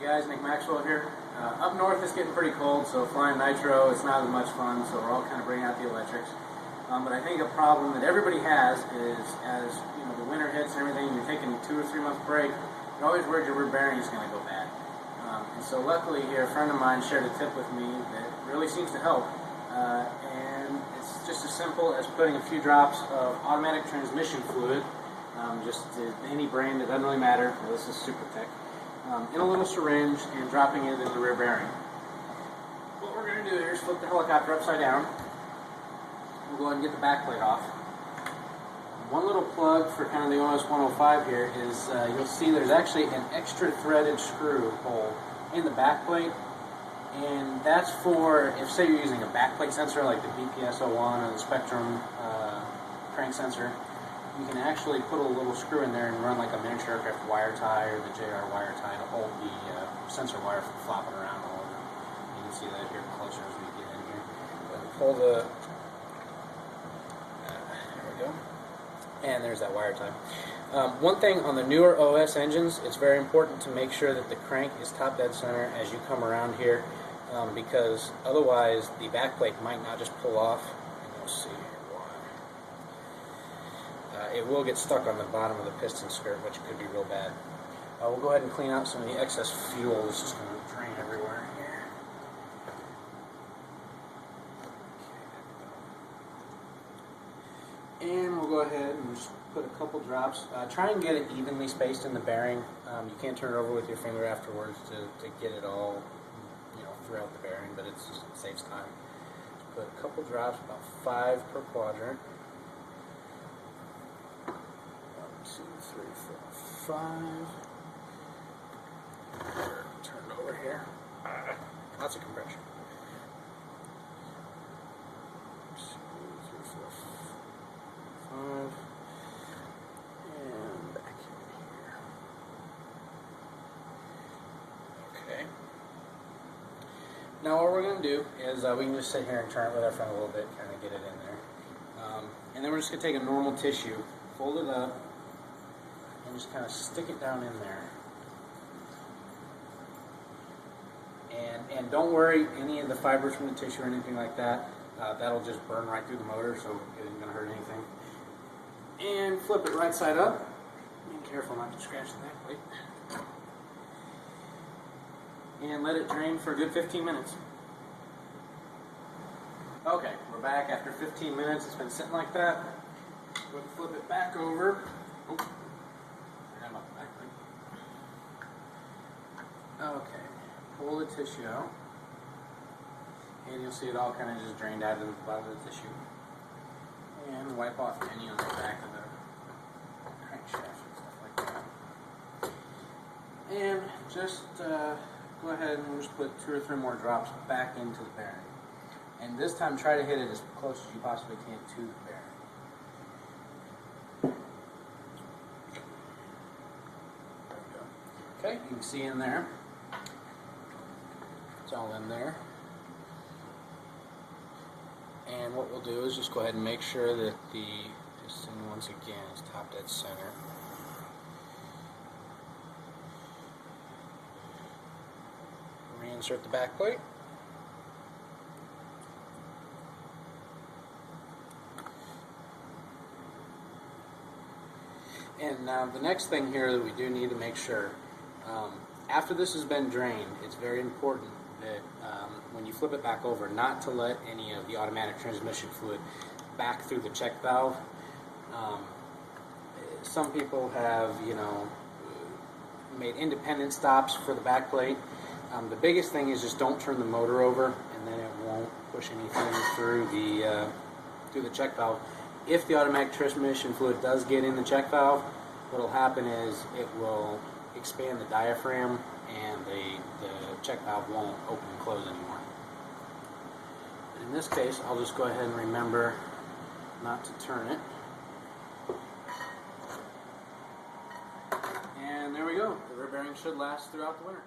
guys, Maxwell here. Up north it's getting pretty cold, so flying nitro is not as much fun, so we're all kind of bringing out the electrics. But I think a problem that everybody has is as the winter hits and everything, you're taking a 2 or 3 month break, you're always worried your rear bearing is going to go bad. And so luckily here, a friend of mine shared a tip with me that really seems to help. And it's just as simple as putting a few drops of automatic transmission fluid, just any brand, it doesn't really matter. Well, this is Super Tech. In a little syringe and dropping it in the rear bearing. What we're going to do here is flip the helicopter upside down. We'll go ahead and get the back plate off. One little plug for kind of the OS 105 here is you'll see there's actually an extra threaded screw hole in the back plate, and that's for if say you're using a back plate sensor like the BPS-01 or the Spectrum crank sensor. You can actually put a little screw in there and run like a miniature aircraft wire tie or the JR wire tie to hold the sensor wire from flopping around all over. You can see that here closer as we get in here. Pull the, there we go, and there's that wire tie. One thing on the newer OS engines, it's very important to make sure that the crank is top dead center as you come around here, because otherwise the back plate might not just pull off, and you'll see. It will get stuck on the bottom of the piston skirt, which could be real bad. We'll go ahead and clean out some of the excess fuel. This is going to drain everywhere here. And we'll go ahead and just put a couple drops. Try and get it evenly spaced in the bearing. You can't turn it over with your finger afterwards to get it all throughout the bearing, but it saves time. Just put a couple drops, about 5 per quadrant. 1, 2, 3, 4, 5. Turn it over here. Lots of compression. 1, 2, 3, 4, 5. And back in here. Okay. Now what we're going to do is we can just sit here and turn it with our friend a little bit, kind of get it in there. And then we're just going to take a normal tissue, fold it up, and just kind of stick it down in there. And don't worry any of the fibers from the tissue or anything like that. That'll just burn right through the motor, so it isn't going to hurt anything. And flip it right side up. Be careful not to scratch the back plate. And let it drain for a good 15 minutes. Okay, we're back after 15 minutes. It's been sitting like that. We'll flip it back over. Oh. Okay, pull the tissue out, and you'll see it all kind of just drained out of the bottom of the tissue. And wipe off any on the back of the crankshaft and stuff like that. And just go ahead and just put 2 or 3 more drops back into the bearing. And this time try to hit it as close as you possibly can to the bearing. Okay, you can see in there. It's all in there. And what we'll do is just go ahead and make sure that the piston once again is top dead center. Reinsert the back plate. And now the next thing here that we do need to make sure, after this has been drained, it's very important that when you flip it back over, not to let any of the automatic transmission fluid back through the check valve. Some people have, made independent stops for the back plate. The biggest thing is just don't turn the motor over, and then it won't push anything through the check valve. If the automatic transmission fluid does get in the check valve, what will happen is it will expand the diaphragm, and the check valve won't open and close anymore. In this case, I'll just go ahead and remember not to turn it. And there we go. The rear bearing should last throughout the winter.